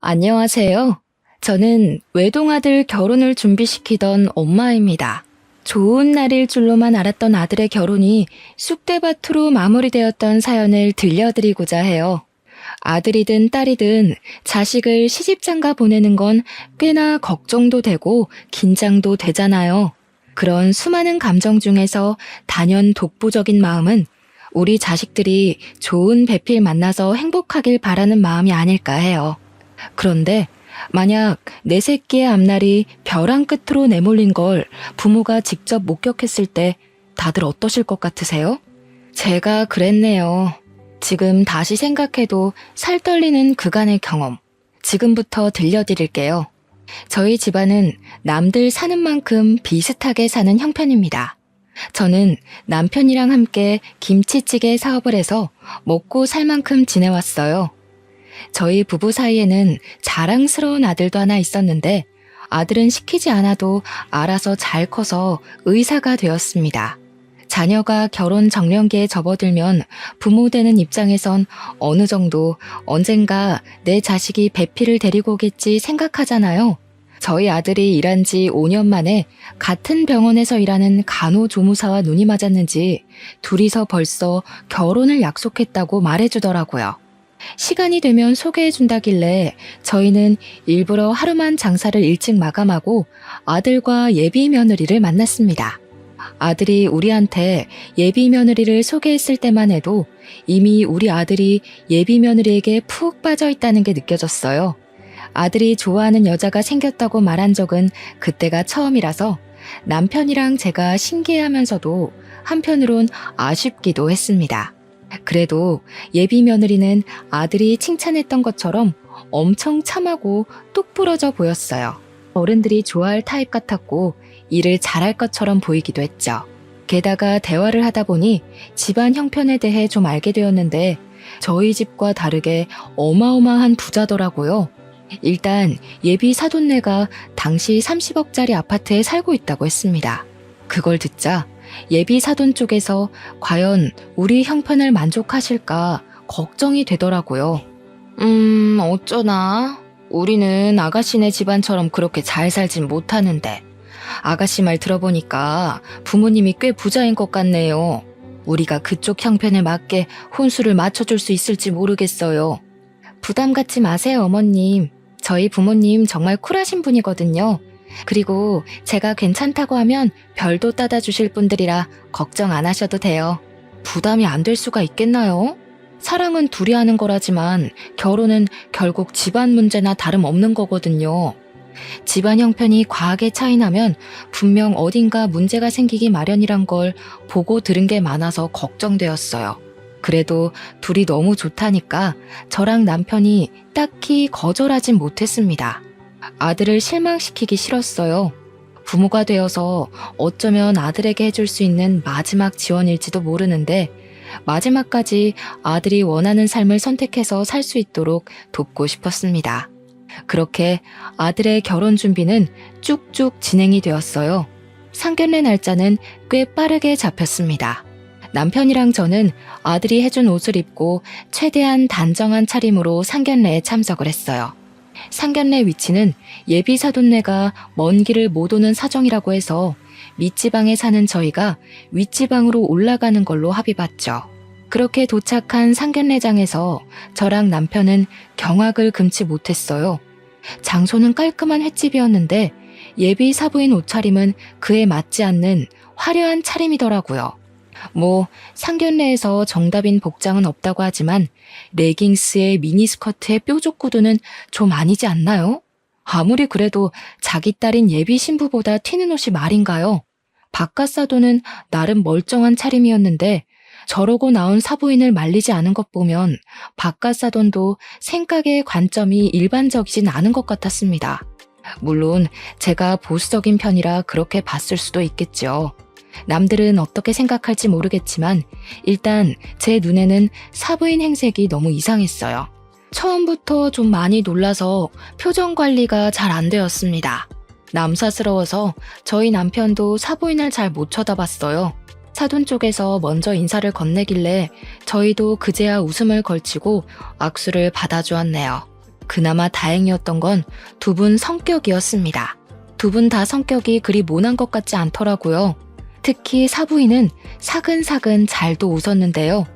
안녕하세요. 저는 외동아들 결혼을 준비시키던 엄마입니다. 좋은 날일 줄로만 알았던 아들의 결혼이 쑥대밭으로 마무리되었던 사연을 들려드리고자 해요. 아들이든 딸이든 자식을 시집장가 보내는 건 꽤나 걱정도 되고 긴장도 되잖아요. 그런 수많은 감정 중에서 단연 독보적인 마음은 우리 자식들이 좋은 배필 만나서 행복하길 바라는 마음이 아닐까 해요. 그런데 만약 내 새끼의 앞날이 벼랑 끝으로 내몰린 걸 부모가 직접 목격했을 때 다들 어떠실 것 같으세요? 제가 그랬네요. 지금 다시 생각해도 살 떨리는 그간의 경험. 지금부터 들려드릴게요. 저희 집안은 남들 사는 만큼 비슷하게 사는 형편입니다. 저는 남편이랑 함께 김치찌개 사업을 해서 먹고 살 만큼 지내왔어요. 저희 부부 사이에는 자랑스러운 아들도 하나 있었는데 아들은 시키지 않아도 알아서 잘 커서 의사가 되었습니다. 자녀가 결혼 정년기에 접어들면 부모 되는 입장에선 어느 정도 언젠가 내 자식이 배필을 데리고 오겠지 생각하잖아요. 저희 아들이 일한 지 5년 만에 같은 병원에서 일하는 간호조무사와 눈이 맞았는지 둘이서 벌써 결혼을 약속했다고 말해주더라고요. 시간이 되면 소개해준다길래 저희는 일부러 하루만 장사를 일찍 마감하고 아들과 예비 며느리를 만났습니다. 아들이 우리한테 예비 며느리를 소개했을 때만 해도 이미 우리 아들이 예비 며느리에게 푹 빠져 있다는 게 느껴졌어요. 아들이 좋아하는 여자가 생겼다고 말한 적은 그때가 처음이라서 남편이랑 제가 신기해하면서도 한편으론 아쉽기도 했습니다. 그래도 예비 며느리는 아들이 칭찬했던 것처럼 엄청 참하고 똑 부러져 보였어요. 어른들이 좋아할 타입 같았고 일을 잘할 것처럼 보이기도 했죠. 게다가 대화를 하다 보니 집안 형편에 대해 좀 알게 되었는데 저희 집과 다르게 어마어마한 부자더라고요. 일단 예비 사돈네가 당시 30억짜리 아파트에 살고 있다고 했습니다. 그걸 듣자 예비 사돈 쪽에서 과연 우리 형편을 만족하실까 걱정이 되더라고요. 어쩌나? 우리는 아가씨네 집안처럼 그렇게 잘 살진 못하는데 아가씨 말 들어보니까 부모님이 꽤 부자인 것 같네요. 우리가 그쪽 형편에 맞게 혼수를 맞춰줄 수 있을지 모르겠어요. 부담 갖지 마세요, 어머님. 저희 부모님 정말 쿨하신 분이거든요. 그리고 제가 괜찮다고 하면 별도 따다 주실 분들이라 걱정 안 하셔도 돼요. 부담이 안 될 수가 있겠나요? 사랑은 둘이 하는 거라지만 결혼은 결국 집안 문제나 다름없는 거거든요. 집안 형편이 과하게 차이나면 분명 어딘가 문제가 생기기 마련이란 걸 보고 들은 게 많아서 걱정되었어요. 그래도 둘이 너무 좋다니까 저랑 남편이 딱히 거절하진 못했습니다. 아들을 실망시키기 싫었어요. 부모가 되어서 어쩌면 아들에게 해줄 수 있는 마지막 지원일지도 모르는데 마지막까지 아들이 원하는 삶을 선택해서 살 수 있도록 돕고 싶었습니다. 그렇게 아들의 결혼 준비는 쭉쭉 진행이 되었어요. 상견례 날짜는 꽤 빠르게 잡혔습니다. 남편이랑 저는 아들이 해준 옷을 입고 최대한 단정한 차림으로 상견례에 참석을 했어요. 상견례 위치는 예비 사돈네가 먼 길을 못 오는 사정이라고 해서 밑지방에 사는 저희가 윗지방으로 올라가는 걸로 합의봤죠. 그렇게 도착한 상견례장에서 저랑 남편은 경악을 금치 못했어요. 장소는 깔끔한 횟집이었는데 예비 사부인 옷차림은 그에 맞지 않는 화려한 차림이더라고요. 상견례에서 정답인 복장은 없다고 하지만 레깅스에 미니스커트에 뾰족 구두는 좀 아니지 않나요? 아무리 그래도 자기 딸인 예비 신부보다 튀는 옷이 말인가요? 바깥 사도는 나름 멀쩡한 차림이었는데 저러고 나온 사부인을 말리지 않은 것 보면 바깥 사돈도 생각의 관점이 일반적이진 않은 것 같았습니다. 물론 제가 보수적인 편이라 그렇게 봤을 수도 있겠죠. 남들은 어떻게 생각할지 모르겠지만 일단 제 눈에는 사부인 행색이 너무 이상했어요. 처음부터 좀 많이 놀라서 표정 관리가 잘 안 되었습니다. 남사스러워서 저희 남편도 사부인을 잘 못 쳐다봤어요. 사돈 쪽에서 먼저 인사를 건네길래 저희도 그제야 웃음을 걸치고 악수를 받아주었네요. 그나마 다행이었던 건 두 분 성격이었습니다. 두 분 다 성격이 그리 모난 것 같지 않더라고요. 특히 사부인은 사근사근 잘도 웃었는데요.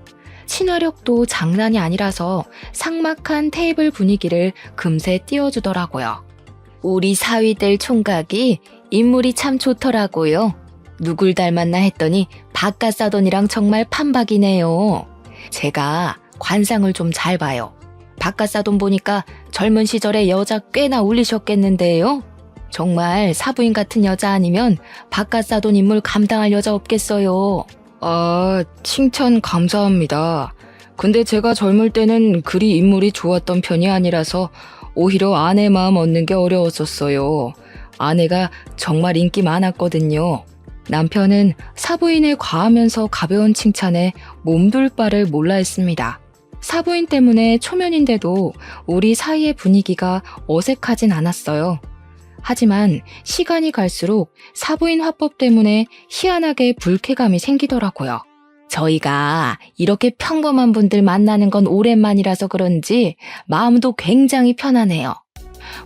친화력도 장난이 아니라서 삭막한 테이블 분위기를 금세 띄워주더라고요. 우리 사위들 총각이 인물이 참 좋더라고요. 누굴 닮았나 했더니 박가사돈이랑 정말 판박이네요. 제가 관상을 좀 잘 봐요. 박가사돈 보니까 젊은 시절에 여자 꽤나 울리셨겠는데요. 정말 사부인 같은 여자 아니면 박가사돈 인물 감당할 여자 없겠어요. 아, 칭찬 감사합니다. 근데 제가 젊을 때는 그리 인물이 좋았던 편이 아니라서 오히려 아내 마음 얻는 게 어려웠었어요. 아내가 정말 인기 많았거든요. 남편은 사부인의 과하면서 가벼운 칭찬에 몸둘 바를 몰라 했습니다. 사부인 때문에 초면인데도 우리 사이의 분위기가 어색하진 않았어요. 하지만 시간이 갈수록 사부인 화법 때문에 희한하게 불쾌감이 생기더라고요. 저희가 이렇게 평범한 분들 만나는 건 오랜만이라서 그런지 마음도 굉장히 편하네요.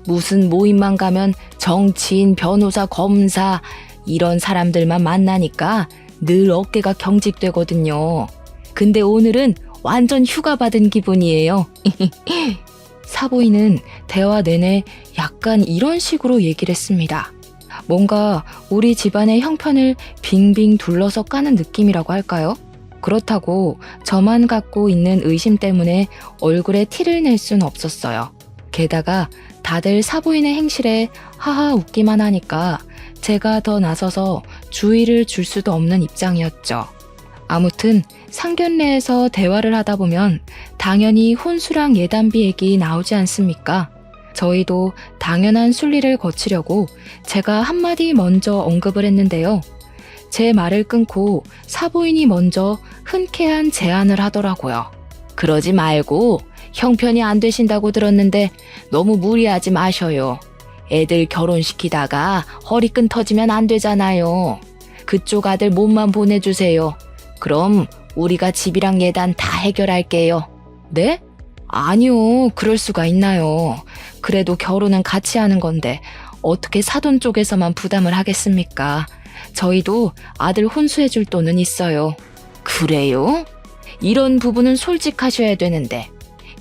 무슨 모임만 가면 정치인, 변호사, 검사 이런 사람들만 만나니까 늘 어깨가 경직되거든요. 근데 오늘은 완전 휴가 받은 기분이에요. 사부인은 대화 내내 약간 이런 식으로 얘기를 했습니다. 뭔가 우리 집안의 형편을 빙빙 둘러서 까는 느낌이라고 할까요? 그렇다고 저만 갖고 있는 의심 때문에 얼굴에 티를 낼 순 없었어요. 게다가 다들 사부인의 행실에 하하 웃기만 하니까 제가 더 나서서 주의를 줄 수도 없는 입장이었죠. 아무튼 상견례에서 대화를 하다 보면 당연히 혼수랑 예단비 얘기 나오지 않습니까? 저희도 당연한 순리를 거치려고 제가 한마디 먼저 언급을 했는데요. 제 말을 끊고 사부인이 먼저 흔쾌한 제안을 하더라고요. 그러지 말고 형편이 안 되신다고 들었는데 너무 무리하지 마셔요. 애들 결혼시키다가 허리끈 터지면 안 되잖아요. 그쪽 아들 몸만 보내주세요. 그럼 우리가 집이랑 예단 다 해결할게요. 네? 아니요, 그럴 수가 있나요. 그래도 결혼은 같이 하는 건데 어떻게 사돈 쪽에서만 부담을 하겠습니까? 저희도 아들 혼수해줄 돈은 있어요. 그래요? 이런 부분은 솔직하셔야 되는데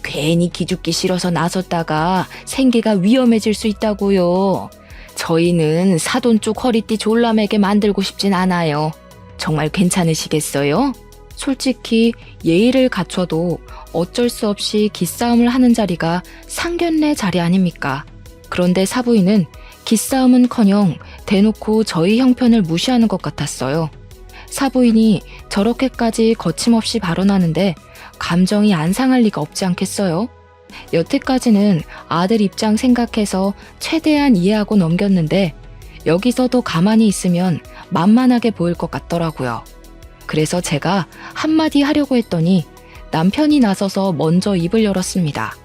괜히 기죽기 싫어서 나섰다가 생계가 위험해질 수 있다고요. 저희는 사돈 쪽 허리띠 졸라매게 만들고 싶진 않아요. 정말 괜찮으시겠어요? 솔직히 예의를 갖춰도 어쩔 수 없이 기싸움을 하는 자리가 상견례 자리 아닙니까? 그런데 사부인은 기싸움은커녕 대놓고 저희 형편을 무시하는 것 같았어요. 사부인이 저렇게까지 거침없이 발언하는데 감정이 안 상할 리가 없지 않겠어요? 여태까지는 아들 입장 생각해서 최대한 이해하고 넘겼는데 여기서도 가만히 있으면 만만하게 보일 것 같더라고요. 그래서 제가 한마디 하려고 했더니 남편이 나서서 먼저 입을 열었습니다.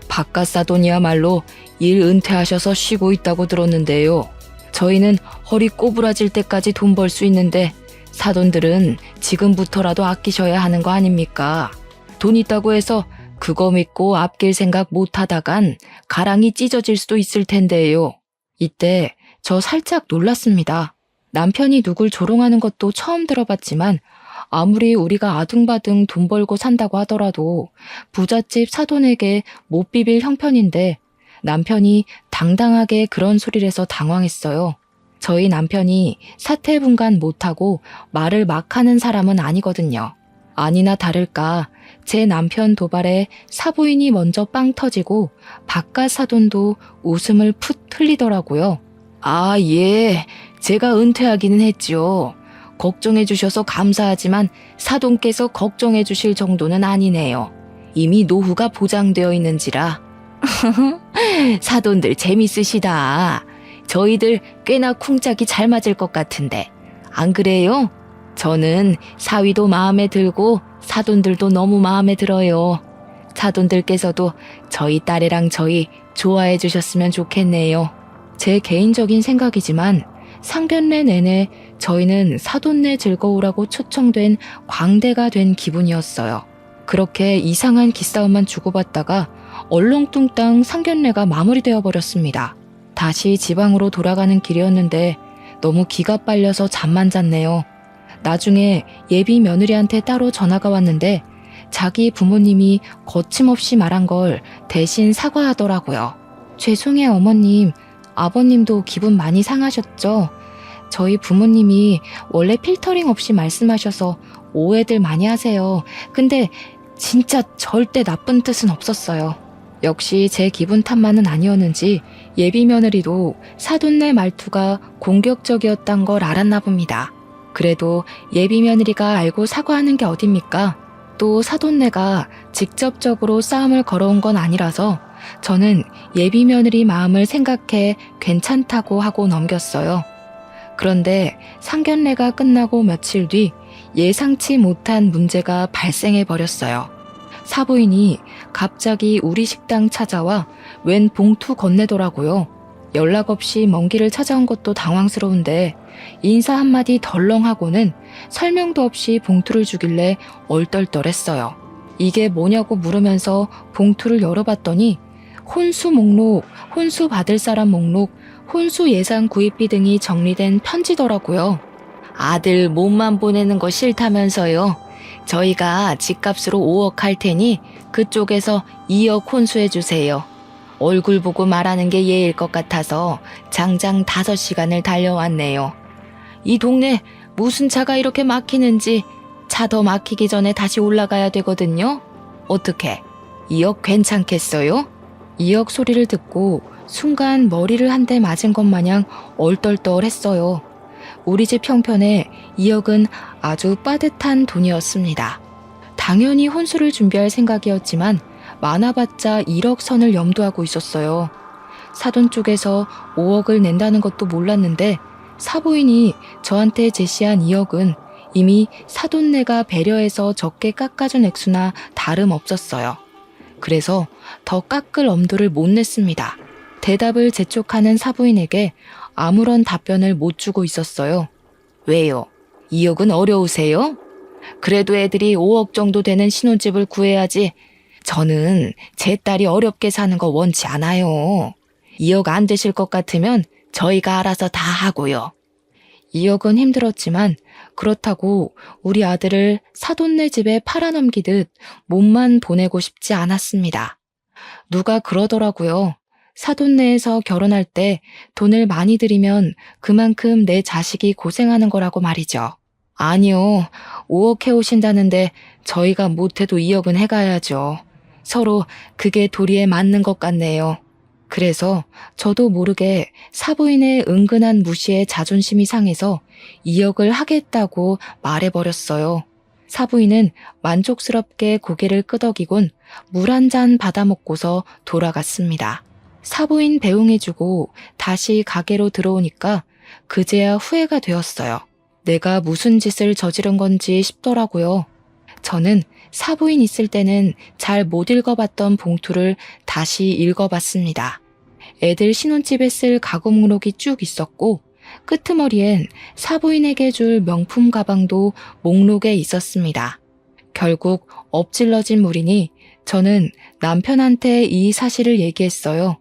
박가사돈이야말로 일 은퇴하셔서 쉬고 있다고 들었는데요. 저희는 허리 꼬부라질 때까지 돈 벌 수 있는데 사돈들은 지금부터라도 아끼셔야 하는 거 아닙니까? 돈 있다고 해서 그거 믿고 아낄 생각 못 하다간 가랑이 찢어질 수도 있을 텐데요. 이때 저 살짝 놀랐습니다. 남편이 누굴 조롱하는 것도 처음 들어봤지만 아무리 우리가 아둥바둥 돈 벌고 산다고 하더라도 부잣집 사돈에게 못 비빌 형편인데 남편이 당당하게 그런 소리를 해서 당황했어요. 저희 남편이 사태분간 못하고 말을 막 하는 사람은 아니거든요. 아니나 다를까 제 남편 도발에 사부인이 먼저 빵 터지고 바깥 사돈도 웃음을 풋 흘리더라고요. 아, 예. 제가 은퇴하기는 했죠. 걱정해 주셔서 감사하지만 사돈께서 걱정해 주실 정도는 아니네요. 이미 노후가 보장되어 있는지라. 사돈들 재밌으시다. 저희들 꽤나 쿵짝이 잘 맞을 것 같은데 안 그래요? 저는 사위도 마음에 들고 사돈들도 너무 마음에 들어요. 사돈들께서도 저희 딸애랑 저희 좋아해 주셨으면 좋겠네요. 제 개인적인 생각이지만 상견례 내내 저희는 사돈네 즐거우라고 초청된 광대가 된 기분이었어요. 그렇게 이상한 기싸움만 주고받다가 얼렁뚱땅 상견례가 마무리되어 버렸습니다. 다시 지방으로 돌아가는 길이었는데 너무 기가 빨려서 잠만 잤네요. 나중에 예비 며느리한테 따로 전화가 왔는데 자기 부모님이 거침없이 말한 걸 대신 사과하더라고요. 죄송해요, 어머님. 아버님도 기분 많이 상하셨죠? 저희 부모님이 원래 필터링 없이 말씀하셔서 오해들 많이 하세요. 근데 진짜 절대 나쁜 뜻은 없었어요. 역시 제 기분 탓만은 아니었는지 예비 며느리도 사돈네 말투가 공격적이었단 걸 알았나 봅니다. 그래도 예비 며느리가 알고 사과하는 게 어딥니까? 또 사돈네가 직접적으로 싸움을 걸어온 건 아니라서 저는 예비 며느리 마음을 생각해 괜찮다고 하고 넘겼어요. 그런데 상견례가 끝나고 며칠 뒤 예상치 못한 문제가 발생해 버렸어요. 사부인이 갑자기 우리 식당 찾아와 웬 봉투 건네더라고요. 연락 없이 먼 길을 찾아온 것도 당황스러운데 인사 한마디 덜렁하고는 설명도 없이 봉투를 주길래 얼떨떨했어요. 이게 뭐냐고 물으면서 봉투를 열어봤더니 혼수 목록, 혼수 받을 사람 목록, 혼수 예산 구입비 등이 정리된 편지더라고요. 아들 몸만 보내는 거 싫다면서요. 저희가 집값으로 5억 할 테니 그쪽에서 2억 혼수해 주세요. 얼굴 보고 말하는 게 예일 것 같아서 장장 5시간을 달려왔네요. 이 동네 무슨 차가 이렇게 막히는지 차 더 막히기 전에 다시 올라가야 되거든요. 어떻게 2억 괜찮겠어요? 2억 소리를 듣고 순간 머리를 한 대 맞은 것 마냥 얼떨떨했어요. 우리 집 형편에 2억은 아주 빠듯한 돈이었습니다. 당연히 혼수를 준비할 생각이었지만 많아봤자 1억 선을 염두하고 있었어요. 사돈 쪽에서 5억을 낸다는 것도 몰랐는데 사부인이 저한테 제시한 2억은 이미 사돈네가 배려해서 적게 깎아준 액수나 다름없었어요. 그래서 더 깎을 엄두를 못 냈습니다. 대답을 재촉하는 사부인에게 아무런 답변을 못 주고 있었어요. 왜요? 2억은 어려우세요? 그래도 애들이 5억 정도 되는 신혼집을 구해야지. 저는 제 딸이 어렵게 사는 거 원치 않아요. 2억 안 되실 것 같으면 저희가 알아서 다 하고요. 2억은 힘들었지만 그렇다고 우리 아들을 사돈네 집에 팔아넘기듯 몸만 보내고 싶지 않았습니다. 누가 그러더라고요. 사돈네에서 결혼할 때 돈을 많이 들이면 그만큼 내 자식이 고생하는 거라고 말이죠. 아니요, 5억 해오신다는데 저희가 못해도 2억은 해가야죠. 서로 그게 도리에 맞는 것 같네요. 그래서 저도 모르게 사부인의 은근한 무시에 자존심이 상해서 2억을 하겠다고 말해버렸어요. 사부인은 만족스럽게 고개를 끄덕이곤 물 한 잔 받아먹고서 돌아갔습니다. 사부인 배웅해주고 다시 가게로 들어오니까 그제야 후회가 되었어요. 내가 무슨 짓을 저지른 건지 싶더라고요. 저는 사부인 있을 때는 잘 못 읽어봤던 봉투를 다시 읽어봤습니다. 애들 신혼집에 쓸 가구 목록이 쭉 있었고 끄트머리엔 사부인에게 줄 명품 가방도 목록에 있었습니다. 결국 엎질러진 물이니 저는 남편한테 이 사실을 얘기했어요.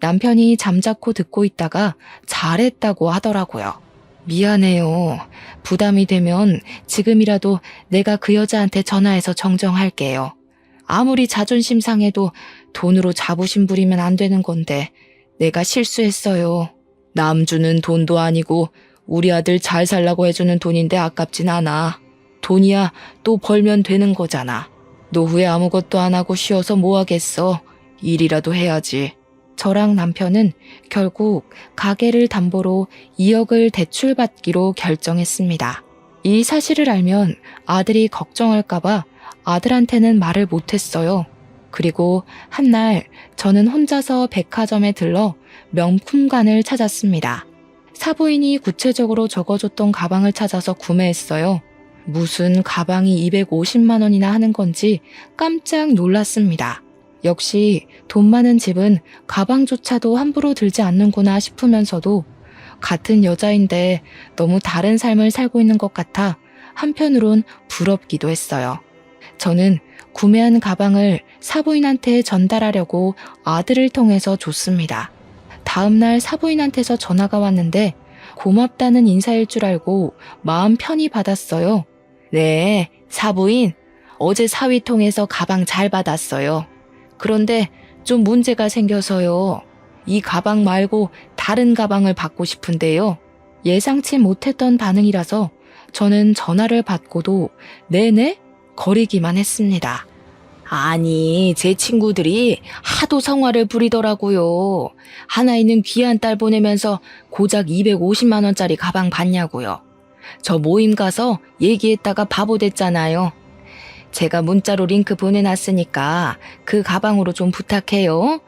남편이 잠자코 듣고 있다가 잘했다고 하더라고요. 미안해요. 부담이 되면 지금이라도 내가 그 여자한테 전화해서 정정할게요. 아무리 자존심 상해도 돈으로 자부심 부리면 안 되는 건데 내가 실수했어요. 남 주는 돈도 아니고 우리 아들 잘 살라고 해주는 돈인데 아깝진 않아. 돈이야 또 벌면 되는 거잖아. 노후에 아무것도 안 하고 쉬어서 뭐 하겠어. 일이라도 해야지. 저랑 남편은 결국 가게를 담보로 2억을 대출받기로 결정했습니다. 이 사실을 알면 아들이 걱정할까봐 아들한테는 말을 못했어요. 그리고 한날 저는 혼자서 백화점에 들러 명품관을 찾았습니다. 사부인이 구체적으로 적어줬던 가방을 찾아서 구매했어요. 무슨 가방이 250만 원이나 하는 건지 깜짝 놀랐습니다. 역시 돈 많은 집은 가방조차도 함부로 들지 않는구나 싶으면서도 같은 여자인데 너무 다른 삶을 살고 있는 것 같아 한편으론 부럽기도 했어요. 저는 구매한 가방을 사부인한테 전달하려고 아들을 통해서 줬습니다. 다음날 사부인한테서 전화가 왔는데 고맙다는 인사일 줄 알고 마음 편히 받았어요. 네, 사부인. 어제 사위 통해서 가방 잘 받았어요. 그런데 좀 문제가 생겨서요. 이 가방 말고 다른 가방을 받고 싶은데요. 예상치 못했던 반응이라서 저는 전화를 받고도 네네? 거리기만 했습니다. 아니, 제 친구들이 하도 성화를 부리더라고요. 하나이는 귀한 딸 보내면서 고작 250만 원짜리 가방 받냐고요. 저 모임 가서 얘기했다가 바보 됐잖아요. 제가 문자로 링크 보내놨으니까 그 가방으로 좀 부탁해요.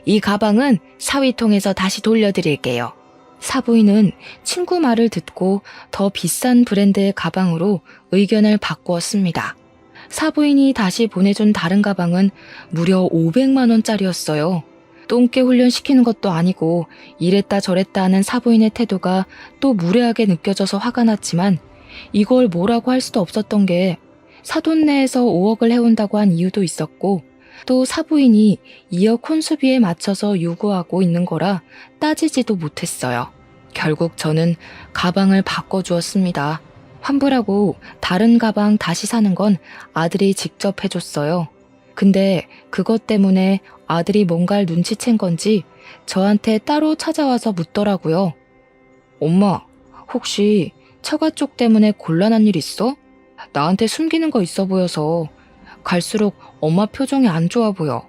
이 가방은 사위 통해서 다시 돌려드릴게요. 사부인은 친구 말을 듣고 더 비싼 브랜드의 가방으로 의견을 바꾸었습니다. 사부인이 다시 보내준 다른 가방은 무려 500만 원짜리였어요. 똥개 훈련시키는 것도 아니고 이랬다 저랬다 하는 사부인의 태도가 또 무례하게 느껴져서 화가 났지만 이걸 뭐라고 할 수도 없었던 게 사돈네에서 5억을 해온다고 한 이유도 있었고 또 사부인이 2억 혼수비에 맞춰서 요구하고 있는 거라 따지지도 못했어요. 결국 저는 가방을 바꿔주었습니다. 환불하고 다른 가방 다시 사는 건 아들이 직접 해줬어요. 근데 그것 때문에 아들이 뭔가를 눈치챈 건지 저한테 따로 찾아와서 묻더라고요. 엄마, 혹시 처가 쪽 때문에 곤란한 일 있어? 나한테 숨기는 거 있어 보여서 갈수록 엄마 표정이 안 좋아 보여.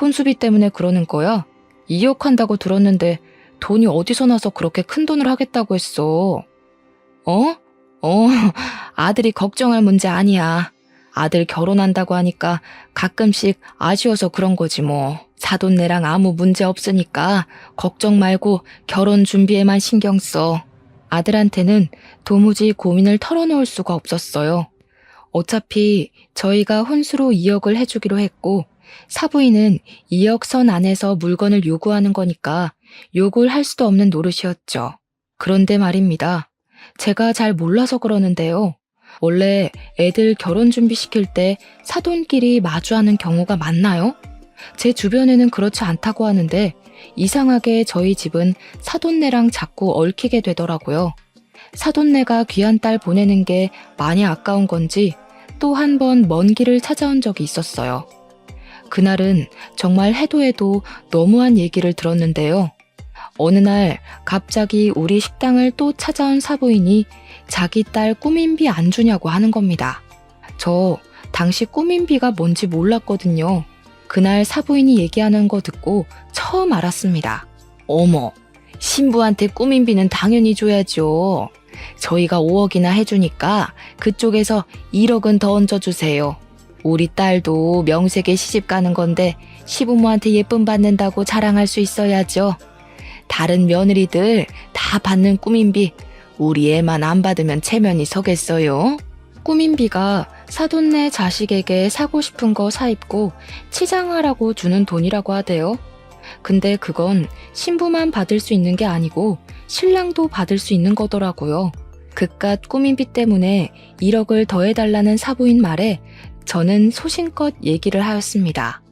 혼수비 때문에 그러는 거야? 2억 한다고 들었는데 돈이 어디서 나서 그렇게 큰 돈을 하겠다고 했어? 어? 아들이 걱정할 문제 아니야. 아들 결혼한다고 하니까 가끔씩 아쉬워서 그런 거지 뭐. 사돈네랑 아무 문제 없으니까 걱정 말고 결혼 준비에만 신경 써. 아들한테는 도무지 고민을 털어놓을 수가 없었어요. 어차피 저희가 혼수로 2억을 해주기로 했고 사부인은 2억 선 안에서 물건을 요구하는 거니까 욕을 할 수도 없는 노릇이었죠. 그런데 말입니다. 제가 잘 몰라서 그러는데요. 원래 애들 결혼 준비시킬 때 사돈끼리 마주하는 경우가 많나요? 제 주변에는 그렇지 않다고 하는데 이상하게 저희 집은 사돈네랑 자꾸 얽히게 되더라고요. 사돈네가 귀한 딸 보내는 게 많이 아까운 건지 또 한 번 먼 길을 찾아온 적이 있었어요. 그날은 정말 해도 해도 너무한 얘기를 들었는데요. 어느 날 갑자기 우리 식당을 또 찾아온 사부인이 자기 딸 꾸민비 안 주냐고 하는 겁니다. 저 당시 꾸민비가 뭔지 몰랐거든요. 그날 사부인이 얘기하는 거 듣고 처음 알았습니다. 어머, 신부한테 꾸민비는 당연히 줘야죠. 저희가 5억이나 해주니까 그쪽에서 1억은 더 얹어주세요. 우리 딸도 명색에 시집 가는 건데 시부모한테 예쁨 받는다고 자랑할 수 있어야죠. 다른 며느리들 다 받는 꾸민비 우리 애만 안 받으면 체면이 서겠어요. 꾸민비가 사돈네 자식에게 사고 싶은 거 사입고 치장하라고 주는 돈이라고 하대요. 근데 그건 신부만 받을 수 있는 게 아니고 신랑도 받을 수 있는 거더라고요. 그깟 꾸민비 때문에 1억을 더해달라는 사부인 말에 저는 소신껏 얘기를 하였습니다.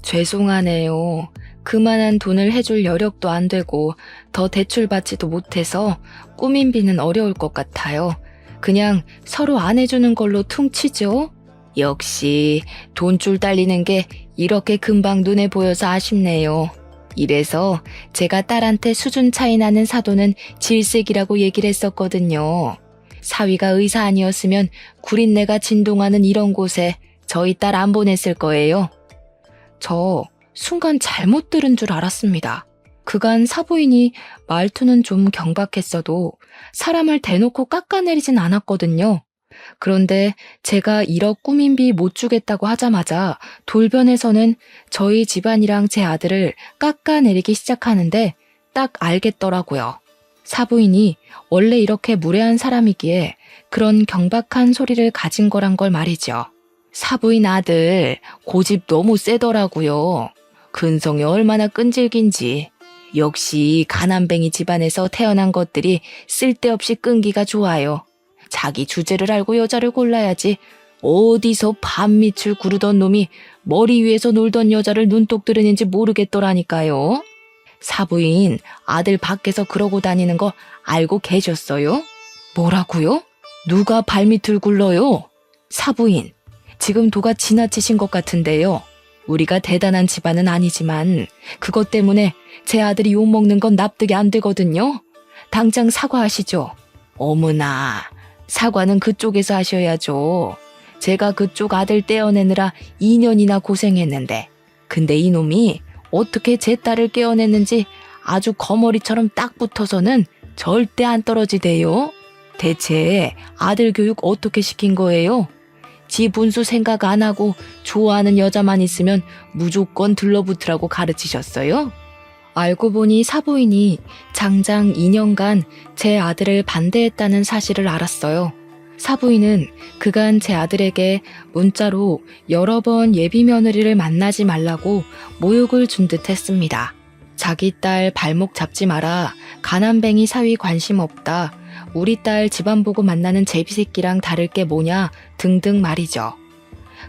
죄송하네요. 그만한 돈을 해줄 여력도 안 되고 더 대출받지도 못해서 꾸민비는 어려울 것 같아요. 그냥 서로 안 해주는 걸로 퉁치죠. 역시 돈줄 달리는 게 이렇게 금방 눈에 보여서 아쉽네요. 이래서 제가 딸한테 수준 차이 나는 사돈은 질색이라고 얘기를 했었거든요. 사위가 의사 아니었으면 구린내가 진동하는 이런 곳에 저희 딸 안 보냈을 거예요. 저 순간 잘못 들은 줄 알았습니다. 그간 사부인이 말투는 좀 경박했어도 사람을 대놓고 깎아내리진 않았거든요. 그런데 제가 1억 꾸민비 못 주겠다고 하자마자 돌변해서는 저희 집안이랑 제 아들을 깎아내리기 시작하는데 딱 알겠더라고요. 사부인이 원래 이렇게 무례한 사람이기에 그런 경박한 소리를 가진 거란 걸 말이죠. 사부인 아들 고집 너무 세더라고요. 근성이 얼마나 끈질긴지. 역시 가난뱅이 집안에서 태어난 것들이 쓸데없이 끈기가 좋아요. 자기 주제를 알고 여자를 골라야지 어디서 밤밑을 구르던 놈이 머리 위에서 놀던 여자를 눈독 들이는지 모르겠더라니까요. 사부인, 아들 밖에서 그러고 다니는 거 알고 계셨어요? 뭐라고요? 누가 발밑을 굴러요? 사부인, 지금 도가 지나치신 것 같은데요. 우리가 대단한 집안은 아니지만 그것 때문에 제 아들이 욕먹는 건 납득이 안 되거든요. 당장 사과하시죠. 어머나, 사과는 그쪽에서 하셔야죠. 제가 그쪽 아들 떼어내느라 2년이나 고생했는데, 근데 이놈이 어떻게 제 딸을 깨어냈는지 아주 거머리처럼 딱 붙어서는 절대 안 떨어지대요. 대체 아들 교육 어떻게 시킨 거예요? 지 분수 생각 안 하고 좋아하는 여자만 있으면 무조건 들러붙으라고 가르치셨어요? 알고 보니 사부인이 장장 2년간 제 아들을 반대했다는 사실을 알았어요. 사부인은 그간 제 아들에게 문자로 여러 번 예비 며느리를 만나지 말라고 모욕을 준 듯 했습니다. 자기 딸 발목 잡지 마라, 가난뱅이 사위 관심 없다, 우리 딸 집안 보고 만나는 제비새끼랑 다를 게 뭐냐 등등 말이죠.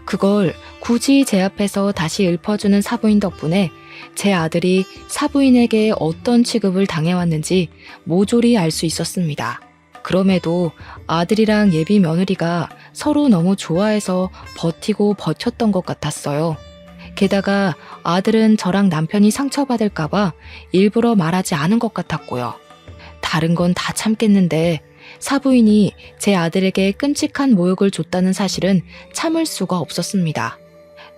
그걸 굳이 제 앞에서 다시 읊어주는 사부인 덕분에 제 아들이 사부인에게 어떤 취급을 당해왔는지 모조리 알 수 있었습니다. 그럼에도 아들이랑 예비 며느리가 서로 너무 좋아해서 버티고 버텼던 것 같았어요. 게다가 아들은 저랑 남편이 상처받을까봐 일부러 말하지 않은 것 같았고요. 다른 건 다 참겠는데 사부인이 제 아들에게 끔찍한 모욕을 줬다는 사실은 참을 수가 없었습니다.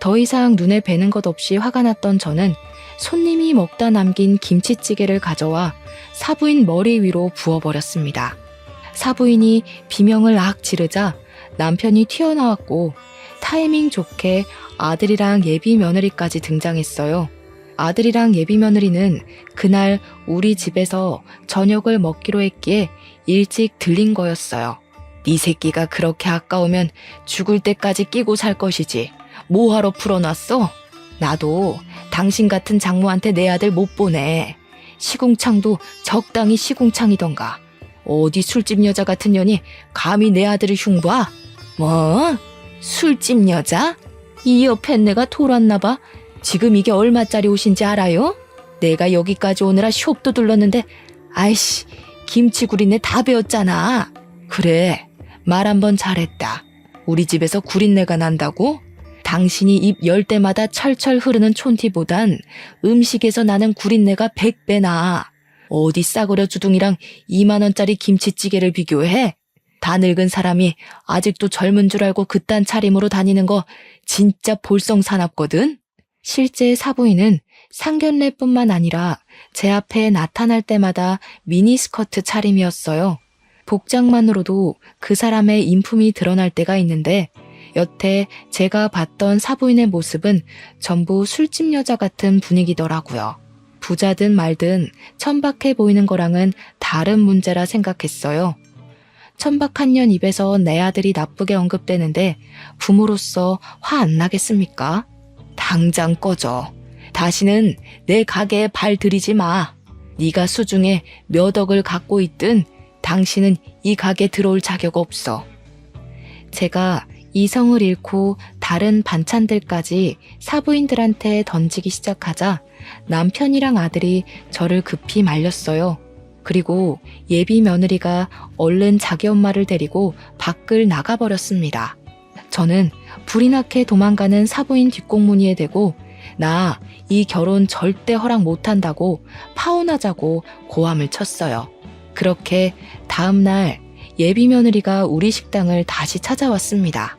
더 이상 눈에 뵈는 것 없이 화가 났던 저는 손님이 먹다 남긴 김치찌개를 가져와 사부인 머리 위로 부어버렸습니다. 사부인이 비명을 악 지르자 남편이 튀어나왔고 타이밍 좋게 아들이랑 예비 며느리까지 등장했어요. 아들이랑 예비 며느리는 그날 우리 집에서 저녁을 먹기로 했기에 일찍 들린 거였어요. 네 새끼가 그렇게 아까우면 죽을 때까지 끼고 살 것이지. 뭐하러 풀어놨어? 나도 당신 같은 장모한테 내 아들 못 보내. 시궁창도 적당히 시궁창이던가. 어디 술집 여자 같은 년이 감히 내 아들을 흉봐? 뭐? 술집 여자? 이 옆에 내가 돌았나 봐. 지금 이게 얼마짜리 옷인지 알아요? 내가 여기까지 오느라 숍도 둘렀는데 아이씨, 김치구리네 다 배웠잖아. 그래, 말 한번 잘했다. 우리 집에서 구린내가 난다고? 당신이 입 열 때마다 철철 흐르는 촌티보단 음식에서 나는 구린내가 100배 나. 어디 싸구려 주둥이랑 2만 원짜리 김치찌개를 비교해? 다 늙은 사람이 아직도 젊은 줄 알고 그딴 차림으로 다니는 거 진짜 볼썽사납거든? 실제 사부인은 상견례뿐만 아니라 제 앞에 나타날 때마다 미니스커트 차림이었어요. 복장만으로도 그 사람의 인품이 드러날 때가 있는데 여태 제가 봤던 사부인의 모습은 전부 술집 여자 같은 분위기더라고요. 부자든 말든 천박해 보이는 거랑은 다른 문제라 생각했어요. 천박한 년 입에서 내 아들이 나쁘게 언급되는데 부모로서 화 안 나겠습니까? 당장 꺼져. 다시는 내 가게에 발 들이지 마. 네가 수중에 몇 억을 갖고 있든 당신은 이 가게 들어올 자격 없어. 제가 이성을 잃고 다른 반찬들까지 사부인들한테 던지기 시작하자 남편이랑 아들이 저를 급히 말렸어요. 그리고 예비 며느리가 얼른 자기 엄마를 데리고 밖을 나가버렸습니다. 저는 불이 나게 도망가는 사부인 뒷공무니에 대고 나 이 결혼 절대 허락 못한다고 파혼하자고 고함을 쳤어요. 그렇게 다음날 예비 며느리가 우리 식당을 다시 찾아왔습니다.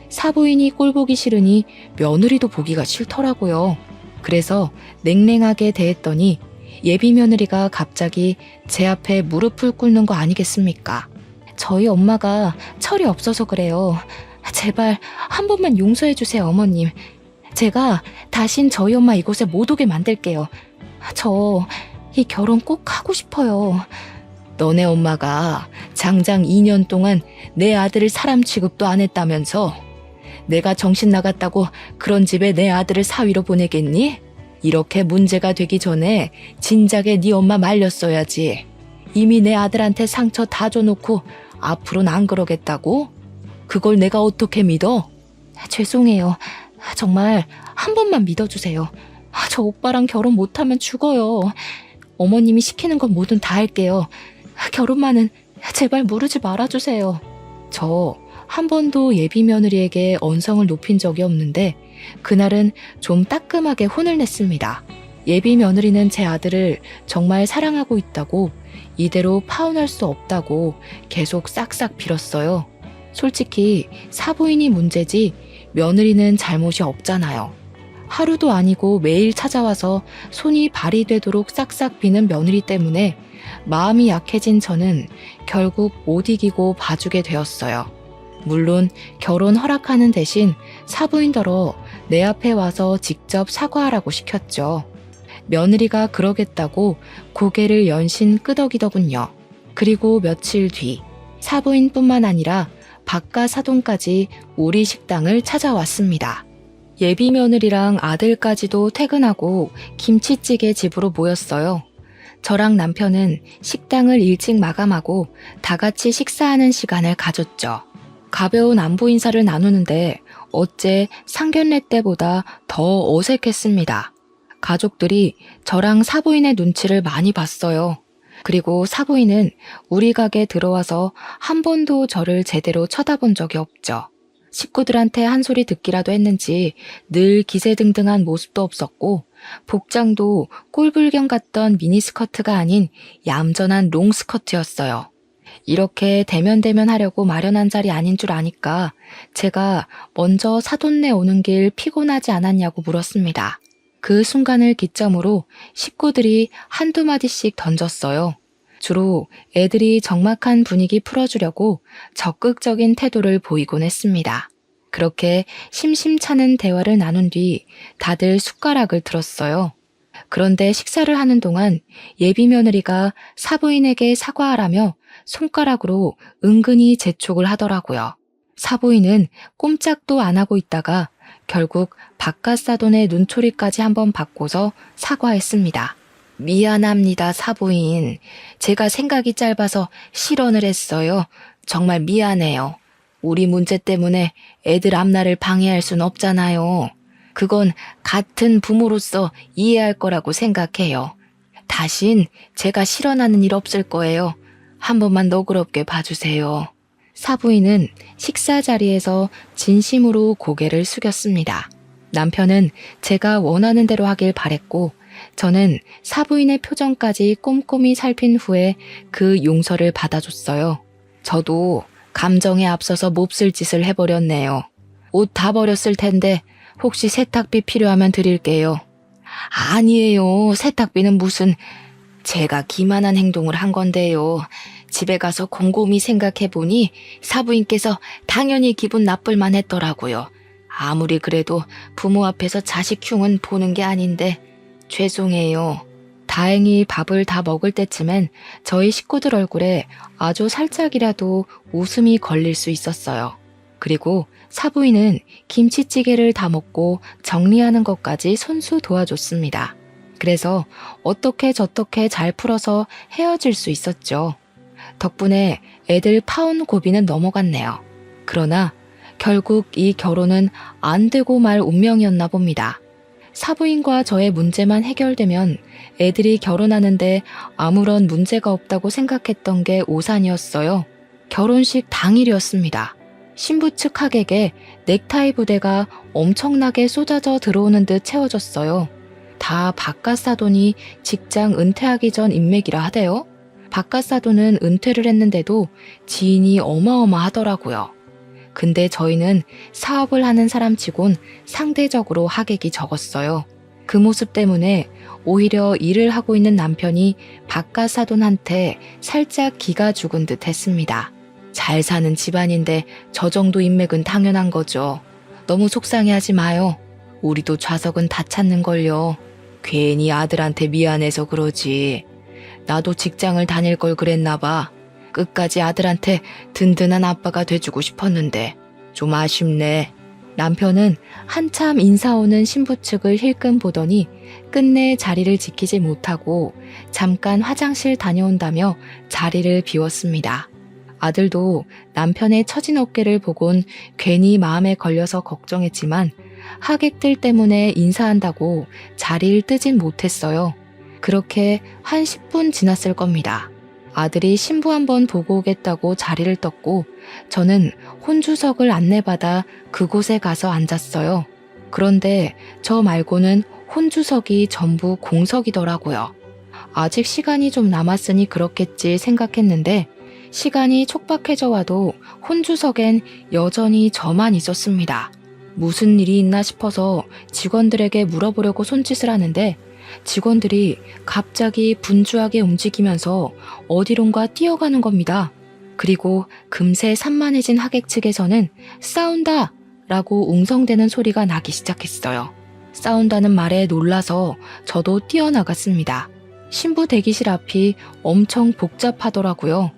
사부인이 꼴보기 싫으니 며느리도 보기가 싫더라고요. 그래서 냉랭하게 대했더니 예비 며느리가 갑자기 제 앞에 무릎을 꿇는 거 아니겠습니까? 저희 엄마가 철이 없어서 그래요. 제발 한 번만 용서해 주세요, 어머님. 제가 다신 저희 엄마 이곳에 못 오게 만들게요. 저 이 결혼 꼭 하고 싶어요. 너네 엄마가 장장 2년 동안 내 아들을 사람 취급도 안 했다면서 내가 정신 나갔다고 그런 집에 내 아들을 사위로 보내겠니? 이렇게 문제가 되기 전에 진작에 네 엄마 말렸어야지. 이미 내 아들한테 상처 다 줘놓고 앞으로는 안 그러겠다고? 그걸 내가 어떻게 믿어? 죄송해요. 정말 한 번만 믿어주세요. 저 오빠랑 결혼 못하면 죽어요. 어머님이 시키는 건 뭐든 다 할게요. 결혼만은 제발 무르지 말아주세요. 저 한 번도 예비 며느리에게 언성을 높인 적이 없는데 그날은 좀 따끔하게 혼을 냈습니다. 예비 며느리는 제 아들을 정말 사랑하고 있다고, 이대로 파혼할 수 없다고 계속 싹싹 빌었어요. 솔직히 사부인이 문제지 며느리는 잘못이 없잖아요. 하루도 아니고 매일 찾아와서 손이 발이 되도록 싹싹 비는 며느리 때문에 마음이 약해진 저는 결국 못 이기고 봐주게 되었어요. 물론 결혼 허락하는 대신 사부인더러 내 앞에 와서 직접 사과하라고 시켰죠. 며느리가 그러겠다고 고개를 연신 끄덕이더군요. 그리고 며칠 뒤 사부인뿐만 아니라 박가 사돈까지 우리 식당을 찾아왔습니다. 예비 며느리랑 아들까지도 퇴근하고 김치찌개 집으로 모였어요. 저랑 남편은 식당을 일찍 마감하고 다 같이 식사하는 시간을 가졌죠. 가벼운 안부 인사를 나누는데 어째 상견례 때보다 더 어색했습니다. 가족들이 저랑 사부인의 눈치를 많이 봤어요. 그리고 사부인은 우리 가게 들어와서 한 번도 저를 제대로 쳐다본 적이 없죠. 식구들한테 한 소리 듣기라도 했는지 늘 기세등등한 모습도 없었고 복장도 꼴불견 같던 미니스커트가 아닌 얌전한 롱스커트였어요. 이렇게 대면대면 하려고 마련한 자리 아닌 줄 아니까 제가 먼저 사돈네 오는 길 피곤하지 않았냐고 물었습니다. 그 순간을 기점으로 식구들이 한두 마디씩 던졌어요. 주로 애들이 적막한 분위기 풀어주려고 적극적인 태도를 보이곤 했습니다. 그렇게 심심찮은 대화를 나눈 뒤 다들 숟가락을 들었어요. 그런데 식사를 하는 동안 예비 며느리가 사부인에게 사과하라며 손가락으로 은근히 재촉을 하더라고요. 사부인은 꼼짝도 안 하고 있다가 결국 박가사돈의 눈초리까지 한번 받고서 사과했습니다. 미안합니다, 사부인. 제가 생각이 짧아서 실언을 했어요. 정말 미안해요. 우리 문제 때문에 애들 앞날을 방해할 순 없잖아요. 그건 같은 부모로서 이해할 거라고 생각해요. 다신 제가 실언하는 일 없을 거예요. 한 번만 너그럽게 봐주세요. 사부인은 식사 자리에서 진심으로 고개를 숙였습니다. 남편은 제가 원하는 대로 하길 바랬고 저는 사부인의 표정까지 꼼꼼히 살핀 후에 그 용서를 받아줬어요. 저도 감정에 앞서서 몹쓸 짓을 해버렸네요. 옷 다 버렸을 텐데 혹시 세탁비 필요하면 드릴게요. 아니에요. 세탁비는 무슨... 제가 기만한 행동을 한 건데요. 집에 가서 곰곰이 생각해보니 사부인께서 당연히 기분 나쁠만 했더라고요. 아무리 그래도 부모 앞에서 자식 흉은 보는 게 아닌데 죄송해요. 다행히 밥을 다 먹을 때쯤엔 저희 식구들 얼굴에 아주 살짝이라도 웃음이 걸릴 수 있었어요. 그리고 사부인은 김치찌개를 다 먹고 정리하는 것까지 손수 도와줬습니다. 그래서 어떻게 저떻게 잘 풀어서 헤어질 수 있었죠. 덕분에 애들 파혼 고비는 넘어갔네요. 그러나 결국 이 결혼은 안 되고 말 운명이었나 봅니다. 사부인과 저의 문제만 해결되면 애들이 결혼하는데 아무런 문제가 없다고 생각했던 게 오산이었어요. 결혼식 당일이었습니다. 신부 측 하객에 넥타이 부대가 엄청나게 쏟아져 들어오는 듯 채워졌어요. 다 박가사돈이 직장 은퇴하기 전 인맥이라 하대요. 박가사돈은 은퇴를 했는데도 지인이 어마어마하더라고요. 근데 저희는 사업을 하는 사람치곤 상대적으로 하객이 적었어요. 그 모습 때문에 오히려 일을 하고 있는 남편이 박가사돈한테 살짝 기가 죽은 듯 했습니다. 잘 사는 집안인데 저 정도 인맥은 당연한 거죠. 너무 속상해하지 마요. 우리도 좌석은 다 찾는걸요. 괜히 아들한테 미안해서 그러지. 나도 직장을 다닐 걸 그랬나 봐. 끝까지 아들한테 든든한 아빠가 돼주고 싶었는데 좀 아쉽네. 남편은 한참 인사 오는 신부 측을 힐끔 보더니 끝내 자리를 지키지 못하고 잠깐 화장실 다녀온다며 자리를 비웠습니다. 아들도 남편의 처진 어깨를 보곤 괜히 마음에 걸려서 걱정했지만 하객들 때문에 인사한다고 자리를 뜨진 못했어요. 그렇게 한 10분 지났을 겁니다. 아들이 신부 한번 보고 오겠다고 자리를 떴고 저는 혼주석을 안내받아 그곳에 가서 앉았어요. 그런데 저 말고는 혼주석이 전부 공석이더라고요. 아직 시간이 좀 남았으니 그렇겠지 생각했는데 시간이 촉박해져 와도 혼주석엔 여전히 저만 있었습니다. 무슨 일이 있나 싶어서 직원들에게 물어보려고 손짓을 하는데 직원들이 갑자기 분주하게 움직이면서 어디론가 뛰어가는 겁니다. 그리고 금세 산만해진 하객 측에서는 싸운다! 라고 웅성대는 소리가 나기 시작했어요. 싸운다는 말에 놀라서 저도 뛰어나갔습니다. 신부 대기실 앞이 엄청 복잡하더라고요.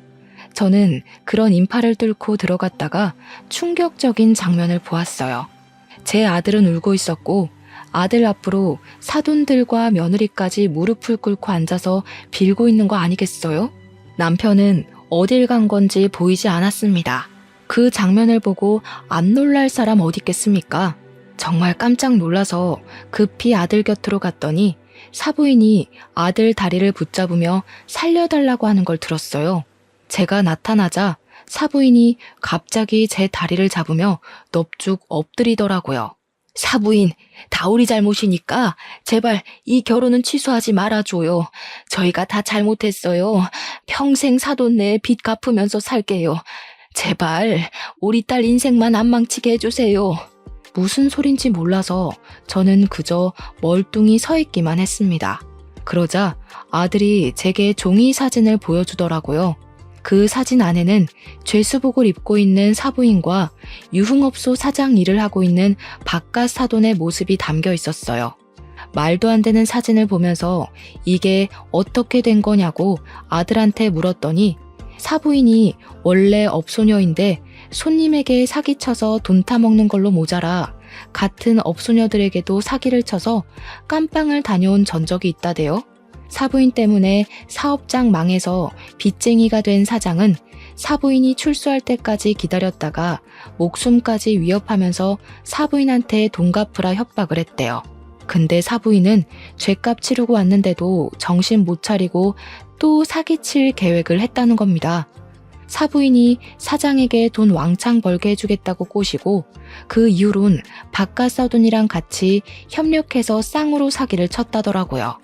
저는 그런 인파를 뚫고 들어갔다가 충격적인 장면을 보았어요. 제 아들은 울고 있었고 아들 앞으로 사돈들과 며느리까지 무릎을 꿇고 앉아서 빌고 있는 거 아니겠어요? 남편은 어딜 간 건지 보이지 않았습니다. 그 장면을 보고 안 놀랄 사람 어디 있겠습니까? 정말 깜짝 놀라서 급히 아들 곁으로 갔더니 사부인이 아들 다리를 붙잡으며 살려달라고 하는 걸 들었어요. 제가 나타나자 사부인이 갑자기 제 다리를 잡으며 넙죽 엎드리더라고요. 사부인, 다 우리 잘못이니까 제발 이 결혼은 취소하지 말아줘요. 저희가 다 잘못했어요. 평생 사돈 내 빚 갚으면서 살게요. 제발 우리 딸 인생만 안 망치게 해주세요. 무슨 소린지 몰라서 저는 그저 멀뚱히 서 있기만 했습니다. 그러자 아들이 제게 종이 사진을 보여주더라고요. 그 사진 안에는 죄수복을 입고 있는 사부인과 유흥업소 사장 일을 하고 있는 바깥 사돈의 모습이 담겨 있었어요. 말도 안 되는 사진을 보면서 이게 어떻게 된 거냐고 아들한테 물었더니 사부인이 원래 업소녀인데 손님에게 사기쳐서 돈 타먹는 걸로 모자라 같은 업소녀들에게도 사기를 쳐서 깜빵을 다녀온 전적이 있다대요. 사부인 때문에 사업장 망해서 빚쟁이가 된 사장은 사부인이 출소할 때까지 기다렸다가 목숨까지 위협하면서 사부인한테 돈 갚으라 협박을 했대요. 근데 사부인은 죗값 치르고 왔는데도 정신 못 차리고 또 사기칠 계획을 했다는 겁니다. 사부인이 사장에게 돈 왕창 벌게 해주겠다고 꼬시고 그 이후론 바깥 사돈이랑 같이 협력해서 쌍으로 사기를 쳤다더라고요.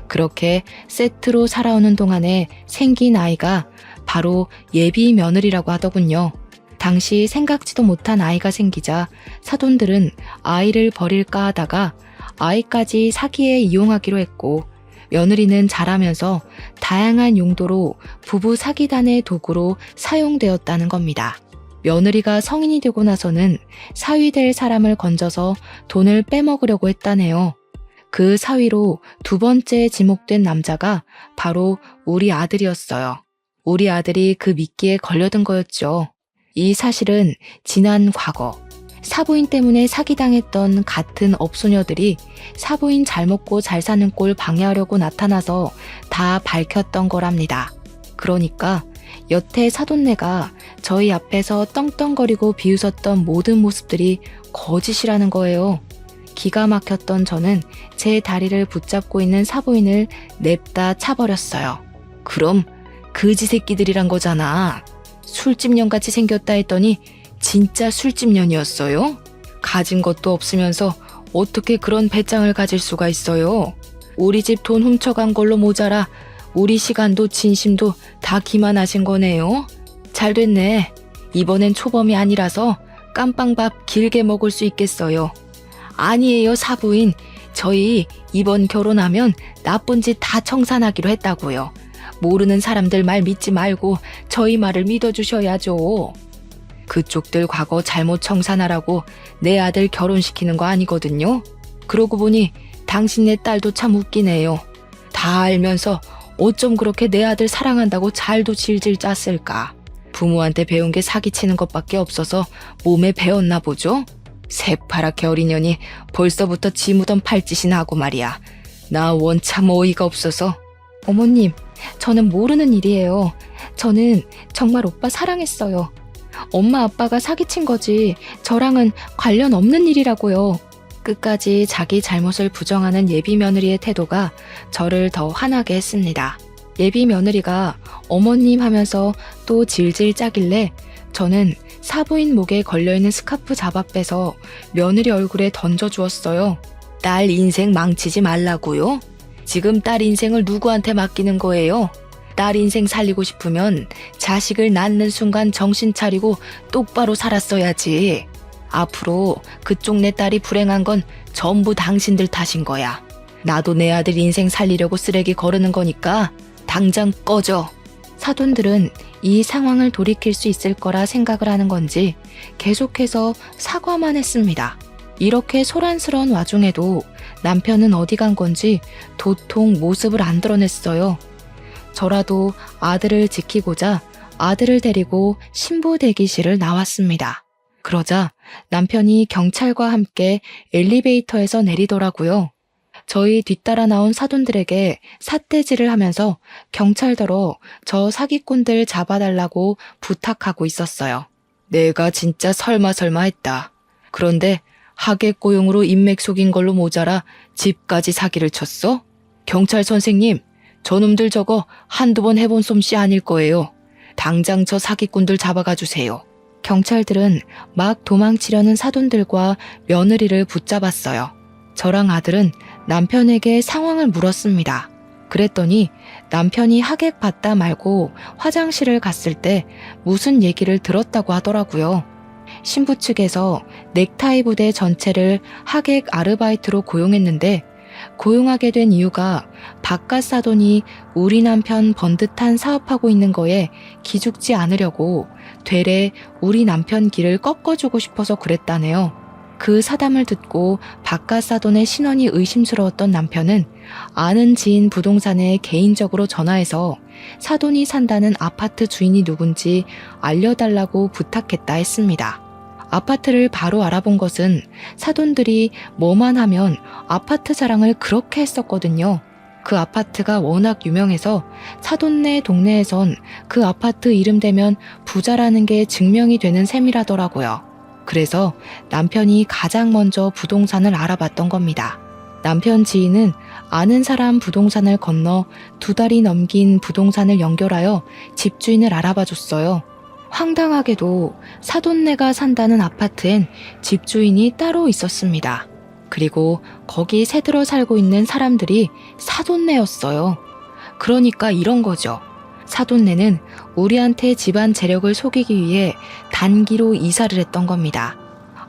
그렇게 세트로 살아오는 동안에 생긴 아이가 바로 예비 며느리라고 하더군요. 당시 생각지도 못한 아이가 생기자 사돈들은 아이를 버릴까 하다가 아이까지 사기에 이용하기로 했고 며느리는 자라면서 다양한 용도로 부부 사기단의 도구로 사용되었다는 겁니다. 며느리가 성인이 되고 나서는 사위될 사람을 건져서 돈을 빼먹으려고 했다네요. 그 사위로 두 번째 지목된 남자가 바로 우리 아들이었어요. 우리 아들이 그 미끼에 걸려든 거였죠. 이 사실은 지난 과거, 사부인 때문에 사기당했던 같은 업소녀들이 사부인 잘 먹고 잘 사는 꼴 방해하려고 나타나서 다 밝혔던 거랍니다. 그러니까 여태 사돈네가 저희 앞에서 떵떵거리고 비웃었던 모든 모습들이 거짓이라는 거예요. 기가 막혔던 저는 제 다리를 붙잡고 있는 사부인을 냅다 차버렸어요. 그럼 그지 새끼들이란 거잖아. 술집년같이 생겼다 했더니 진짜 술집년이었어요? 가진 것도 없으면서 어떻게 그런 배짱을 가질 수가 있어요? 우리 집 돈 훔쳐간 걸로 모자라 우리 시간도 진심도 다 기만하신 거네요. 잘 됐네. 이번엔 초범이 아니라서 깜빵밥 길게 먹을 수 있겠어요. 아니에요, 사부인. 저희 이번 결혼하면 나쁜 짓 다 청산하기로 했다고요. 모르는 사람들 말 믿지 말고 저희 말을 믿어주셔야죠. 그쪽들 과거 잘못 청산하라고 내 아들 결혼시키는 거 아니거든요. 그러고 보니 당신네 딸도 참 웃기네요. 다 알면서 어쩜 그렇게 내 아들 사랑한다고 잘도 질질 짰을까. 부모한테 배운 게 사기치는 것밖에 없어서 몸에 배웠나 보죠? 새파랗게 어린 년이 벌써부터 지 무덤 팔짓이나 하고 말이야. 나 원참 어이가 없어서. 어머님, 저는 모르는 일이에요. 저는 정말 오빠 사랑했어요. 엄마 아빠가 사기친 거지 저랑은 관련 없는 일이라고요. 끝까지 자기 잘못을 부정하는 예비 며느리의 태도가 저를 더 화나게 했습니다. 예비 며느리가 어머님 하면서 또 질질 짜길래 저는 사부인 목에 걸려있는 스카프 잡아 빼서 며느리 얼굴에 던져주었어요. 딸 인생 망치지 말라고요? 지금 딸 인생을 누구한테 맡기는 거예요? 딸 인생 살리고 싶으면 자식을 낳는 순간 정신 차리고 똑바로 살았어야지. 앞으로 그쪽 내 딸이 불행한 건 전부 당신들 탓인 거야. 나도 내 아들 인생 살리려고 쓰레기 거르는 거니까 당장 꺼져. 사돈들은 이 상황을 돌이킬 수 있을 거라 생각을 하는 건지 계속해서 사과만 했습니다. 이렇게 소란스러운 와중에도 남편은 어디 간 건지 도통 모습을 안 드러냈어요. 저라도 아들을 지키고자 아들을 데리고 신부 대기실을 나왔습니다. 그러자 남편이 경찰과 함께 엘리베이터에서 내리더라고요. 저희 뒤따라 나온 사돈들에게 삿대질을 하면서 경찰더러 저 사기꾼들 잡아달라고 부탁하고 있었어요. 내가 진짜 설마 했다. 그런데 하객 고용으로 인맥 속인 걸로 모자라 집까지 사기를 쳤어? 경찰 선생님, 저놈들 저거 한두 번 해본 솜씨 아닐 거예요. 당장 저 사기꾼들 잡아가 주세요. 경찰들은 막 도망치려는 사돈들과 며느리를 붙잡았어요. 저랑 아들은 남편에게 상황을 물었습니다. 그랬더니 남편이 하객 봤다 말고 화장실을 갔을 때 무슨 얘기를 들었다고 하더라고요. 신부 측에서 넥타이 부대 전체를 하객 아르바이트로 고용했는데 고용하게 된 이유가 바깥 사돈이 우리 남편 번듯한 사업하고 있는 거에 기죽지 않으려고 되레 우리 남편 길을 꺾어주고 싶어서 그랬다네요. 그 사담을 듣고 바깥 사돈의 신원이 의심스러웠던 남편은 아는 지인 부동산에 개인적으로 전화해서 사돈이 산다는 아파트 주인이 누군지 알려달라고 부탁했다 했습니다. 아파트를 바로 알아본 것은 사돈들이 뭐만 하면 아파트 자랑을 그렇게 했었거든요. 그 아파트가 워낙 유명해서 사돈네 동네에선 그 아파트 이름 대면 부자라는 게 증명이 되는 셈이라더라고요. 그래서 남편이 가장 먼저 부동산을 알아봤던 겁니다. 남편 지인은 아는 사람 부동산을 건너 2달이 넘긴 부동산을 연결하여 집주인을 알아봐줬어요. 황당하게도 사돈네가 산다는 아파트엔 집주인이 따로 있었습니다. 그리고 거기 새들어 살고 있는 사람들이 사돈네였어요. 그러니까 이런 거죠. 사돈네는 우리한테 집안 재력을 속이기 위해 단기로 이사를 했던 겁니다.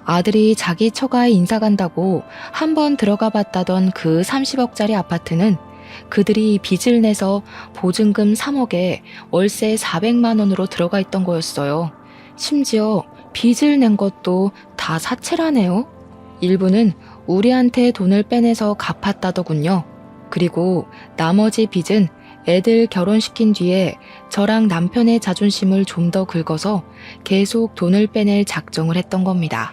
아들이 자기 처가에 인사 간다고 한번 들어가 봤다던 그 30억짜리 아파트는 그들이 빚을 내서 보증금 3억에 월세 400만 원으로 들어가 있던 거였어요. 심지어 빚을 낸 것도 다 사채라네요. 일부는 우리한테 돈을 빼내서 갚았다더군요. 그리고 나머지 빚은 애들 결혼시킨 뒤에 저랑 남편의 자존심을 좀 더 긁어서 계속 돈을 빼낼 작정을 했던 겁니다.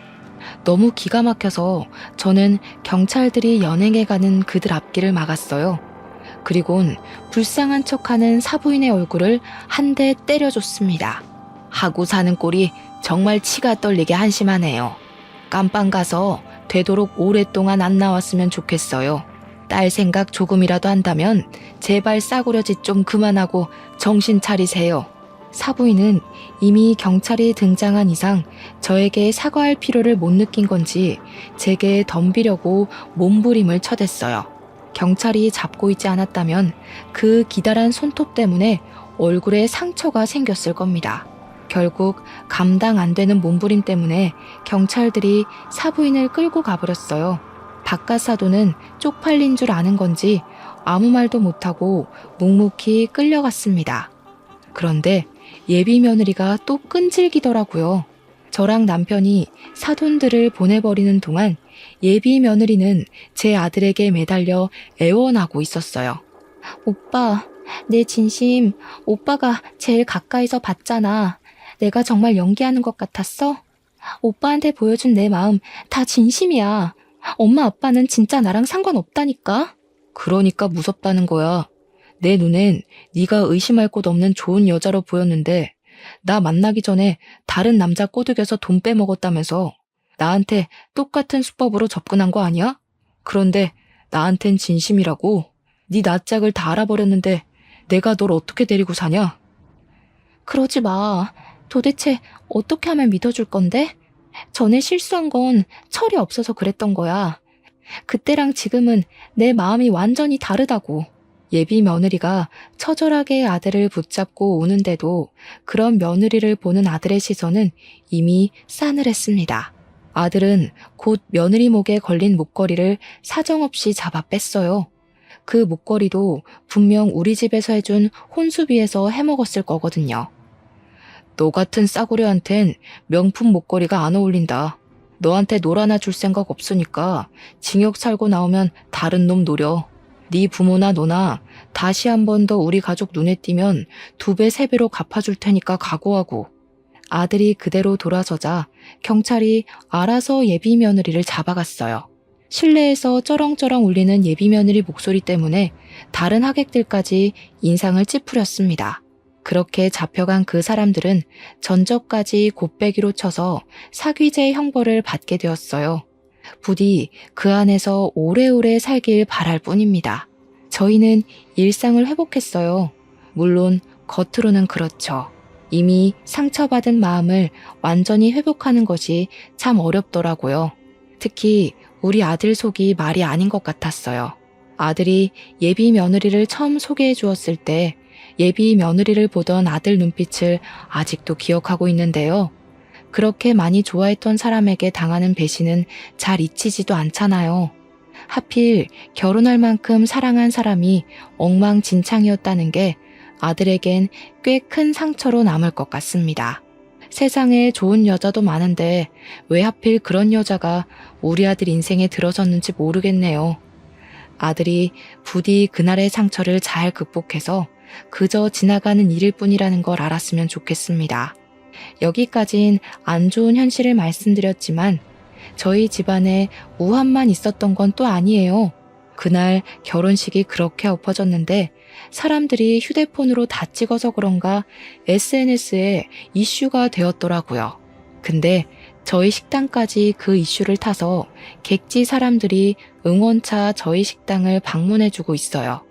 너무 기가 막혀서 저는 경찰들이 연행해가는 그들 앞길을 막았어요. 그리곤 불쌍한 척하는 사부인의 얼굴을 한 대 때려줬습니다. 하고 사는 꼴이 정말 치가 떨리게 한심하네요. 깜빵 가서 되도록 오랫동안 안 나왔으면 좋겠어요. 딸 생각 조금이라도 한다면 제발 싸구려짓 좀 그만하고 정신 차리세요. 사부인은 이미 경찰이 등장한 이상 저에게 사과할 필요를 못 느낀 건지 제게 덤비려고 몸부림을 쳐댔어요. 경찰이 잡고 있지 않았다면 그 기다란 손톱 때문에 얼굴에 상처가 생겼을 겁니다. 결국 감당 안 되는 몸부림 때문에 경찰들이 사부인을 끌고 가버렸어요. 바깥 사돈은 쪽팔린 줄 아는 건지 아무 말도 못하고 묵묵히 끌려갔습니다. 그런데 예비 며느리가 또 끈질기더라고요. 저랑 남편이 사돈들을 보내버리는 동안 예비 며느리는 제 아들에게 매달려 애원하고 있었어요. 오빠, 내 진심 오빠가 제일 가까이서 봤잖아. 내가 정말 연기하는 것 같았어? 오빠한테 보여준 내 마음 다 진심이야. 엄마 아빠는 진짜 나랑 상관없다니까. 그러니까 무섭다는 거야. 내 눈엔 네가 의심할 곳 없는 좋은 여자로 보였는데 나 만나기 전에 다른 남자 꼬드겨서 돈 빼먹었다면서 나한테 똑같은 수법으로 접근한 거 아니야? 그런데 나한텐 진심이라고. 네 낯짝을 다 알아버렸는데 내가 널 어떻게 데리고 사냐? 그러지 마. 도대체 어떻게 하면 믿어줄 건데? 전에 실수한 건 철이 없어서 그랬던 거야. 그때랑 지금은 내 마음이 완전히 다르다고. 예비 며느리가 처절하게 아들을 붙잡고 우는데도 그런 며느리를 보는 아들의 시선은 이미 싸늘했습니다. 아들은 곧 며느리 목에 걸린 목걸이를 사정없이 잡아 뺐어요. 그 목걸이도 분명 우리 집에서 해준 혼수비에서 해먹었을 거거든요. 너 같은 싸구려한텐 명품 목걸이가 안 어울린다. 너한테 놀 하나 줄 생각 없으니까 징역 살고 나오면 다른 놈 노려. 네 부모나 너나 다시 한 번 더 우리 가족 눈에 띄면 2배, 3배로 갚아줄 테니까 각오하고. 아들이 그대로 돌아서자 경찰이 알아서 예비 며느리를 잡아갔어요. 실내에서 쩌렁쩌렁 울리는 예비 며느리 목소리 때문에 다른 하객들까지 인상을 찌푸렸습니다. 그렇게 잡혀간 그 사람들은 전적까지 곱빼기로 쳐서 사귀제 형벌을 받게 되었어요. 부디 그 안에서 오래오래 살길 바랄 뿐입니다. 저희는 일상을 회복했어요. 물론 겉으로는 그렇죠. 이미 상처받은 마음을 완전히 회복하는 것이 참 어렵더라고요. 특히 우리 아들 속이 말이 아닌 것 같았어요. 아들이 예비 며느리를 처음 소개해 주었을 때 예비 며느리를 보던 아들 눈빛을 아직도 기억하고 있는데요. 그렇게 많이 좋아했던 사람에게 당하는 배신은 잘 잊히지도 않잖아요. 하필 결혼할 만큼 사랑한 사람이 엉망진창이었다는 게 아들에겐 꽤 큰 상처로 남을 것 같습니다. 세상에 좋은 여자도 많은데 왜 하필 그런 여자가 우리 아들 인생에 들어섰는지 모르겠네요. 아들이 부디 그날의 상처를 잘 극복해서 그저 지나가는 일일 뿐이라는 걸 알았으면 좋겠습니다. 여기까진 안 좋은 현실을 말씀드렸지만 저희 집안에 우환만 있었던 건 또 아니에요. 그날 결혼식이 그렇게 엎어졌는데 사람들이 휴대폰으로 다 찍어서 그런가 SNS에 이슈가 되었더라고요. 근데 저희 식당까지 그 이슈를 타서 객지 사람들이 응원차 저희 식당을 방문해주고 있어요.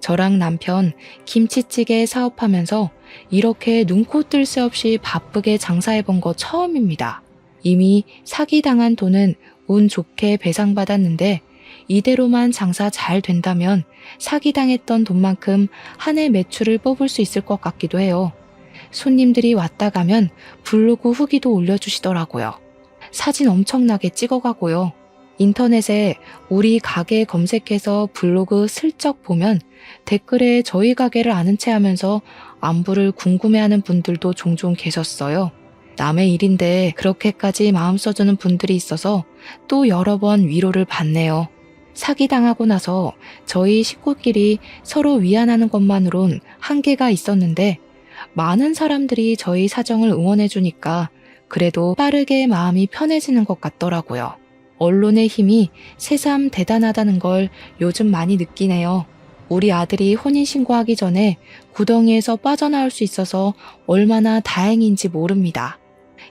저랑 남편 김치찌개 사업하면서 이렇게 눈코 뜰 새 없이 바쁘게 장사해본 거 처음입니다. 이미 사기당한 돈은 운 좋게 배상받았는데 이대로만 장사 잘 된다면 사기당했던 돈만큼 한 해 매출을 뽑을 수 있을 것 같기도 해요. 손님들이 왔다 가면 블로그 후기도 올려주시더라고요. 사진 엄청나게 찍어가고요. 인터넷에 우리 가게 검색해서 블로그 슬쩍 보면 댓글에 저희 가게를 아는 체 하면서 안부를 궁금해하는 분들도 종종 계셨어요. 남의 일인데 그렇게까지 마음 써주는 분들이 있어서 또 여러 번 위로를 받네요. 사기당하고 나서 저희 식구끼리 서로 위안하는 것만으론 한계가 있었는데 많은 사람들이 저희 사정을 응원해주니까 그래도 빠르게 마음이 편해지는 것 같더라고요. 언론의 힘이 새삼 대단하다는 걸 요즘 많이 느끼네요. 우리 아들이 혼인신고하기 전에 구덩이에서 빠져나올 수 있어서 얼마나 다행인지 모릅니다.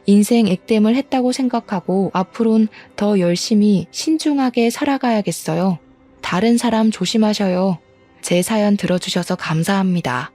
인생 액땜을 했다고 생각하고 앞으론 더 열심히 신중하게 살아가야겠어요. 다른 사람 조심하셔요. 제 사연 들어주셔서 감사합니다.